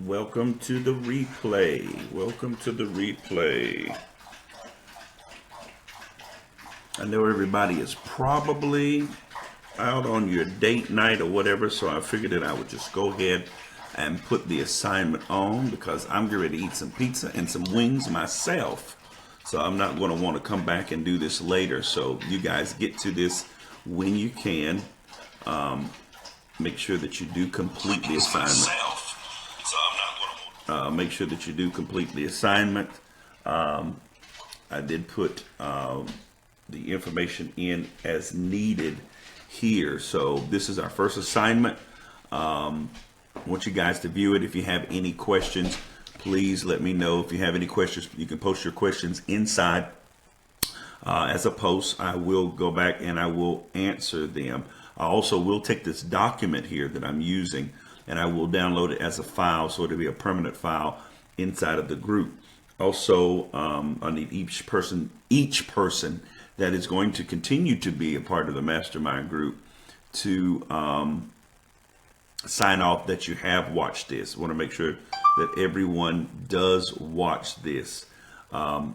Welcome to the replay. Welcome to the replay. I know everybody is probably out on your date night or whatever, so I figured that I would just go ahead and put the assignment on because I'm getting ready to eat some pizza and some wings myself. So I'm not going to want to come back and do this later. So you guys get to this when you can. Make sure that you do complete the assignment. Make sure that you do complete the assignment. I did put the information in as needed here. So this is our first assignment. I want you guys to view it. If you have any questions, please let me know. If you have any questions, you can post your questions inside as a post. I will go back and I will answer them. I also will take this document here that I'm using and I will download it as a file, so it'll be a permanent file inside of the group. Also, I need each person that is going to continue to be a part of the mastermind group to sign off that you have watched this. I want to make sure that everyone does watch this. I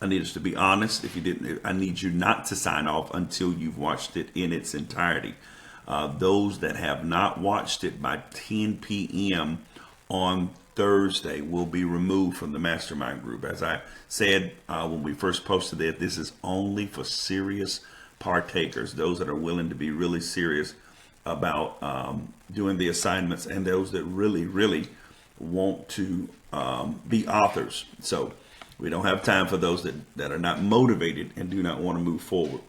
need us to be honest. If you didn't, I need you not to sign off until you've watched it in its entirety. Those that have not watched it by 10 p.m. on Thursday will be removed from the mastermind group. As I said when we first posted it, this is only for serious partakers, those that are willing to be really serious about doing the assignments, and those that really want to be authors. So we don't have time for those that are not motivated and do not want to move forward.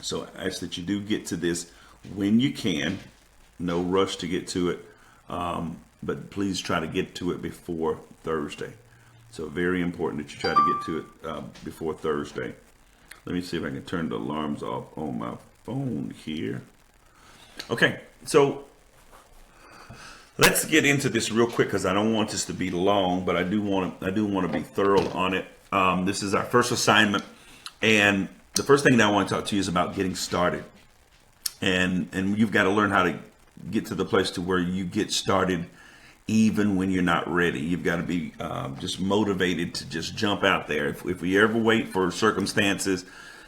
So I ask that you do get to this when you can. No rush to get to it, but please try to get to it before Thursday. So very important that you try to get to it before Thursday. Let me see if I can turn the alarms off on my phone here. Okay, so let's get into this real quick because I don't want this to be long, but I do want to be thorough on it. This is our first assignment, and the first thing that I want to talk to you is about getting started. And you've got to learn how to get to the place to where you get started even when you're not ready. You've got to be just motivated to just jump out there. If we ever wait for circumstances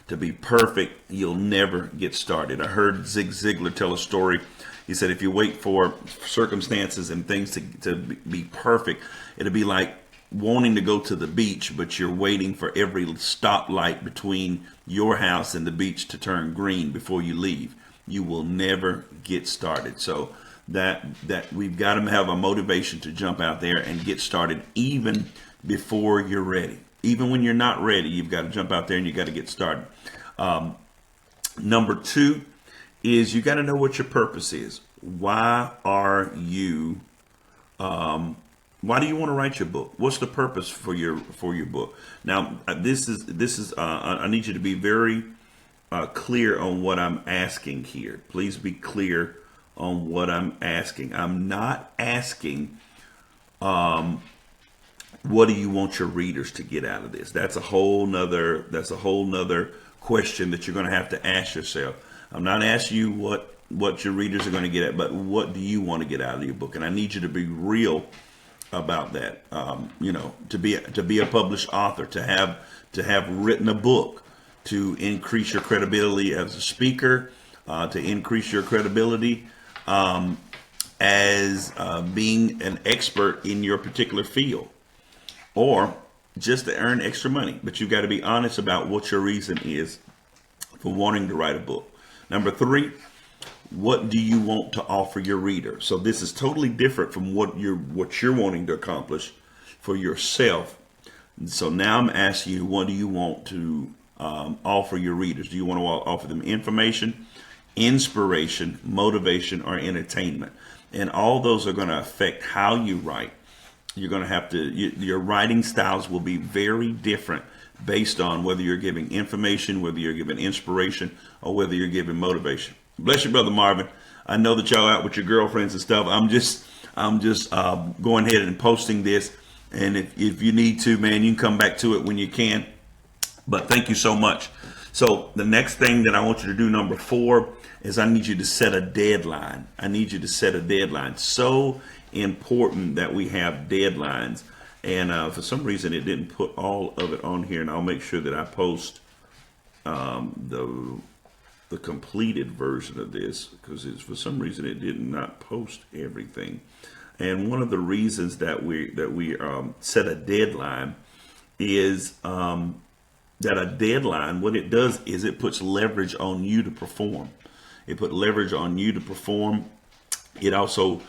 to be perfect, you'll never get started. I heard Zig Ziglar tell a story. He said, if you wait for circumstances and things to be perfect, it'll be like wanting to go to the beach, but you're waiting for every stoplight between your house and the beach to turn green before you leave. You will never get started. So that we've got to have a motivation to jump out there and get started even before you're ready. Even when you're not ready, you've got to jump out there and you got to get started. Number two is you got to know what your purpose is. Why are you why do you want to write your book? What's the purpose for your book? Now, this is I need you to be very clear on what I'm asking here. Please be clear on what I'm asking. I'm not asking what do you want your readers to get out of this? That's a whole nother question that you're going to have to ask yourself. I'm not asking you what your readers are going to get at, but what do you want to get out of your book? And I need you to be real about that. To be a published author, to have written a book, to increase your credibility as a speaker, to increase your credibility as being an expert in your particular field, or just to earn extra money. But you've got to be honest about what your reason is for wanting to write a book. Number three, what do you want to offer your reader? So this is totally different from what you're wanting to accomplish for yourself. So now I'm asking you, what do you want to offer your readers? Do you want to offer them information, inspiration, motivation, or entertainment? And all those are going to affect how you write. You're going to have to, your writing styles will be very different based on whether you're giving information, whether you're giving inspiration, or whether you're giving motivation. Bless you, Brother Marvin. I know that y'all out with your girlfriends and stuff. I'm just going ahead and posting this. And if you need to, man, you can come back to it when you can. But thank you so much. So the next thing that I want you to do, number 4, is I need you to set a deadline. I need you to set a deadline. So important that we have deadlines. And for some reason, it didn't put all of it on here, and I'll make sure that I post the completed version of this, because for some reason it did not post everything. And one of the reasons that we set a deadline is that a deadline, what it does is it puts leverage on you to perform. It put leverage on you to perform. It also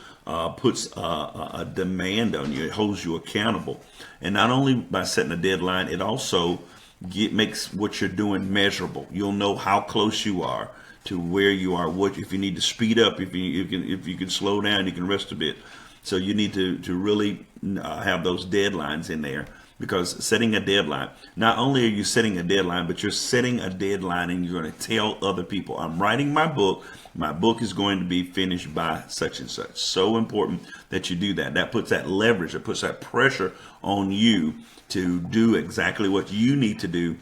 puts a demand on you. It holds you accountable. And not only by setting a deadline, it also makes what you're doing measurable. You'll know how close you are to where you are. What if you need to speed up, if you can slow down, you can rest a bit. So you need to really have those deadlines in there, because setting a deadline, not only are you setting a deadline, but you're setting a deadline and you're going to tell other people, I'm writing my book. My book is going to be finished by such and such. So important that you do that. That puts that leverage, it puts that pressure on you to do exactly what you need to do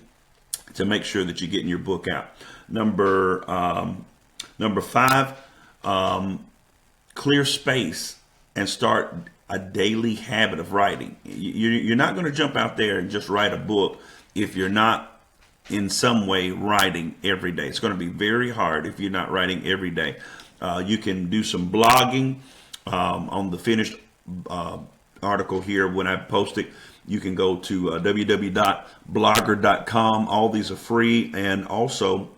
to make sure that you're getting your book out. Number 5, clear space and start a daily habit of writing. You're not going to jump out there and just write a book if you're not in some way writing every day. It's going to be very hard if you're not writing every day. You can do some blogging on the finished article here. When I post it, you can go to www.blogger.com. All these are free, and also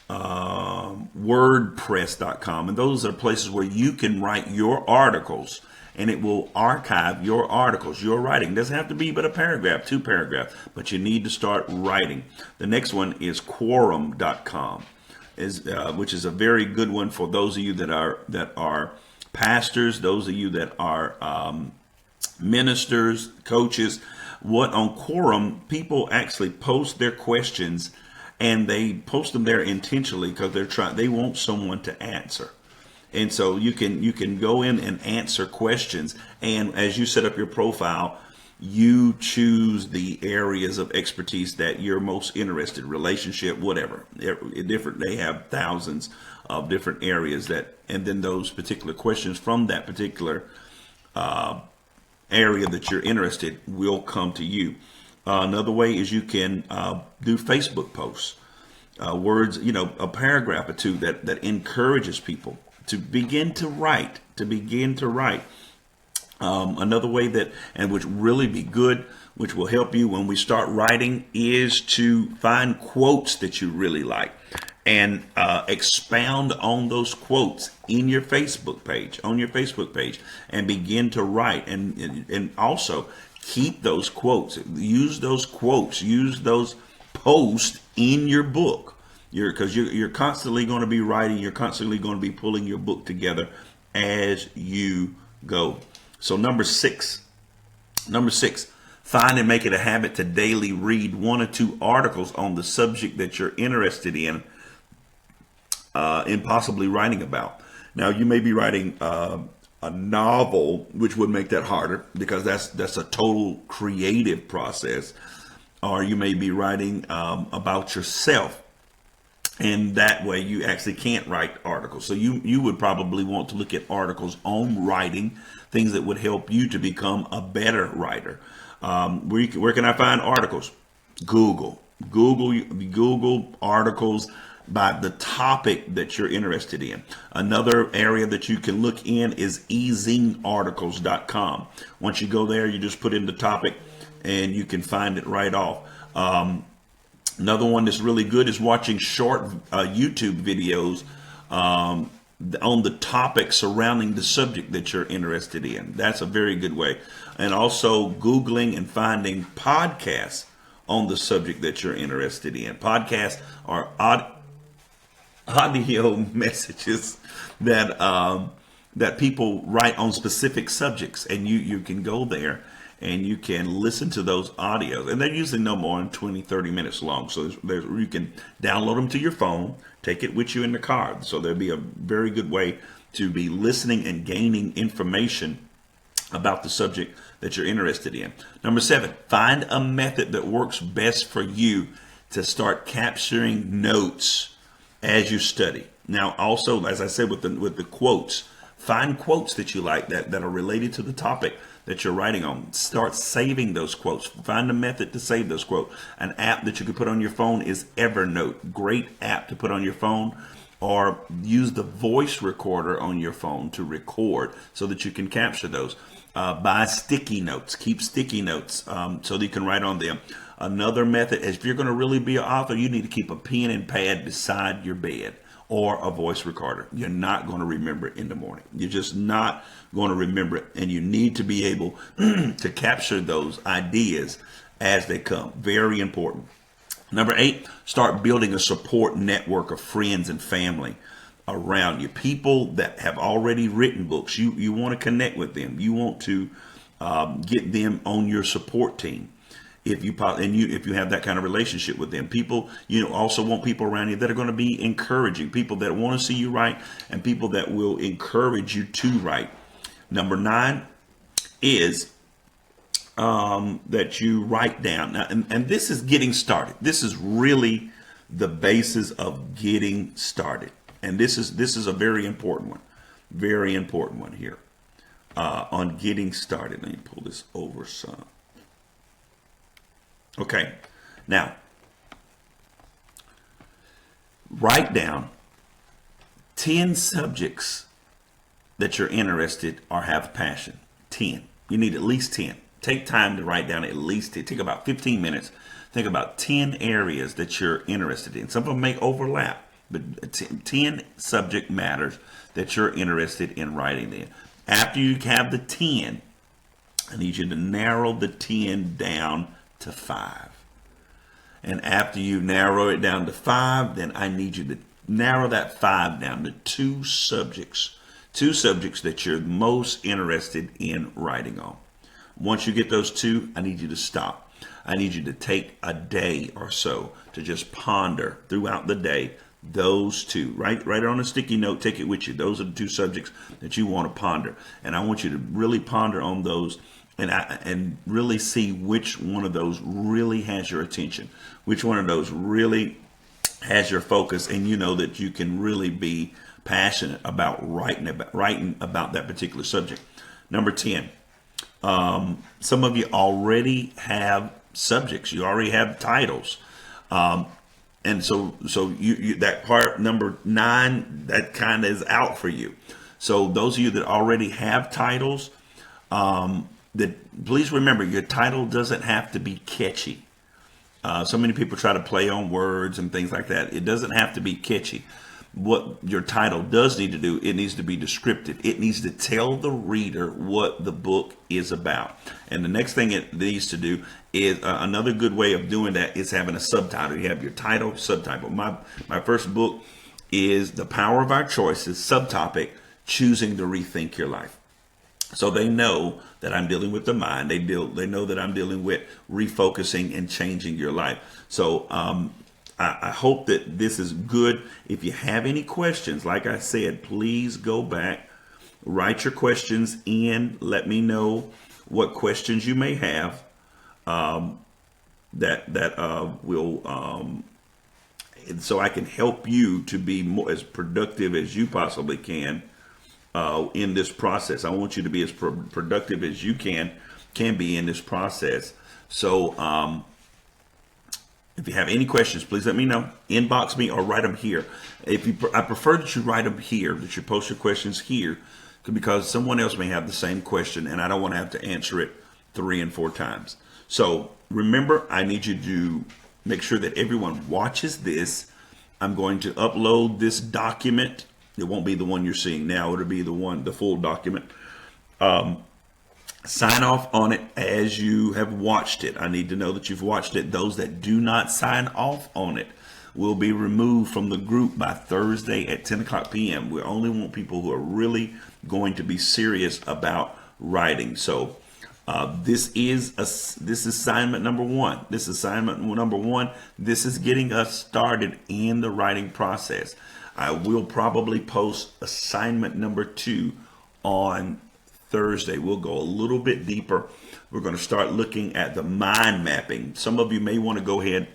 wordpress.com, and those are places where you can write your articles, and it will archive your articles, your writing. It doesn't have to be but a paragraph, 2 paragraphs, but you need to start writing. The next one is quorum.com, which is a very good one for those of you that are pastors, those of you that are ministers, coaches. What on Quorum, people actually post their questions, and they post them there intentionally because they want someone to answer. And so you can go in and answer questions, and as you set up your profile, you choose the areas of expertise that you're most interested in, relationship, whatever. They have thousands of different areas and then those particular questions from that particular area that you're interested will come to you. Another way is you can do Facebook posts, words, a paragraph or 2 that encourages people to begin to write. Another way and which really be good, which will help you when we start writing, is to find quotes that you really like and expound on those quotes in your Facebook page, and begin to write, and also keep those quotes. Use those quotes. Use those posts in your book. Because you're constantly going to be writing. You're constantly going to be pulling your book together as you go. So number six, find and make it a habit to daily read 1 or 2 articles on the subject that you're interested in possibly writing about. Now, you may be writing a novel, which would make that harder because that's a total creative process. Or you may be writing about yourself, and that way you actually can't write articles. So you would probably want to look at articles on writing, things that would help you to become a better writer. Where can I find articles? Google articles by the topic that you're interested in. Another area that you can look in is ezingarticles.com. Once you go there, you just put in the topic and you can find it right off. Another one that's really good is watching short YouTube videos on the topic surrounding the subject that you're interested in. That's a very good way. And also Googling and finding podcasts on the subject that you're interested in. Podcasts are audio messages that people write on specific subjects, and you can go there and you can listen to those audios, and they're usually no more than 20-30 minutes long. So you can download them to your phone, take it with you in the car. So there'll be a very good way to be listening and gaining information about the subject that you're interested in. Number 7, find a method that works best for you. to start capturing notes as you study. Now, also, as I said, with the quotes, find quotes that you like that are related to the topic that you're writing on. Start saving those quotes. Find a method to save those quotes. An app that you could put on your phone is Evernote. Great app to put on your phone. Or use the voice recorder on your phone to record so that you can capture those. Buy sticky notes. Keep sticky notes so that you can write on them. Another method is, if you're going to really be an author, you need to keep a pen and pad beside your bed or a voice recorder. You're not going to remember it in the morning. You're just not going to remember it. And you need to be able to capture those ideas as they come. Very important. Number 8, start building a support network of friends and family around you. People that have already written books. You want to connect with them. You want to get them on your support team. If you have that kind of relationship with them, people, also want people around you that are going to be encouraging, people that want to see you write, and people that will encourage you to write. Number 9 is that you write down. Now, and this is getting started. This is really the basis of getting started. And this is a very important one here on getting started. Let me pull this over some. Okay, now write down 10 subjects that you're interested or have passion. 10. You need at least 10. Take time to write down at least 10. Take about 15 minutes. Think about 10 areas that you're interested in. Some of them may overlap, but 10 subject matters that you're interested in writing in. After you have the 10, I need you to narrow the 10 down to 5. And after you narrow it down to 5, then I need you to narrow that 5 down to 2 subjects that you're most interested in writing on. Once you get those 2, I need you to stop. I need you to take a day or so to just ponder throughout the day those 2. Write it on a sticky note, take it with you. Those are the 2 subjects that you want to ponder. And I want you to really ponder on those and really see which one of those really has your attention, which one of those really has your focus, and you know that you can really be passionate about writing about that particular subject. Number 10, some of you already have subjects, you already have titles, and so you that part number 9, that kind of is out for you. So those of you that already have titles, please remember, your title doesn't have to be catchy. So many people try to play on words and things like that. It doesn't have to be catchy. What your title does need to do, it needs to be descriptive. It needs to tell the reader what the book is about. And the next thing it needs to do is another good way of doing that is having a subtitle. You have your title, subtitle. My first book is The Power of Our Choices, subtopic, Choosing to Rethink Your Life. So they know that I'm dealing with the mind. They know that I'm dealing with refocusing and changing your life. So I hope that this is good. If you have any questions, like I said, please go back, write your questions in. Let me know what questions you may have that will so I can help you to be more as productive as you possibly can in this process. I want you to be as productive as you can be in this process. So if you have any questions, please let me know. Inbox me or write them here. I prefer that you write them here, that you post your questions here, because someone else may have the same question and I don't want to have to answer it 3 and 4 times. So remember, I need you to make sure that everyone watches this. I'm going to upload this document. It won't be the one you're seeing now. It'll be the full document. Sign off on it as you have watched it. I need to know that you've watched it. Those that do not sign off on it will be removed from the group by Thursday at 10 o'clock p.m. We only want people who are really going to be serious about writing. So this is assignment number 1. This is assignment number 1. This is getting us started in the writing process. I will probably post assignment number 2 on Thursday. We'll go a little bit deeper. We're going to start looking at the mind mapping. Some of you may want to go ahead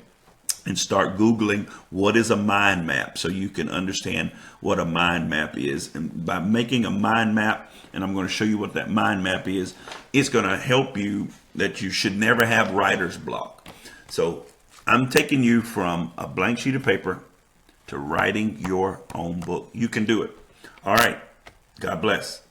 and start Googling what is a mind map so you can understand what a mind map is. And by making a mind map, and I'm going to show you what that mind map is, it's going to help you that you should never have writer's block. So I'm taking you from a blank sheet of paper to writing your own book. You can do it. All right. God bless.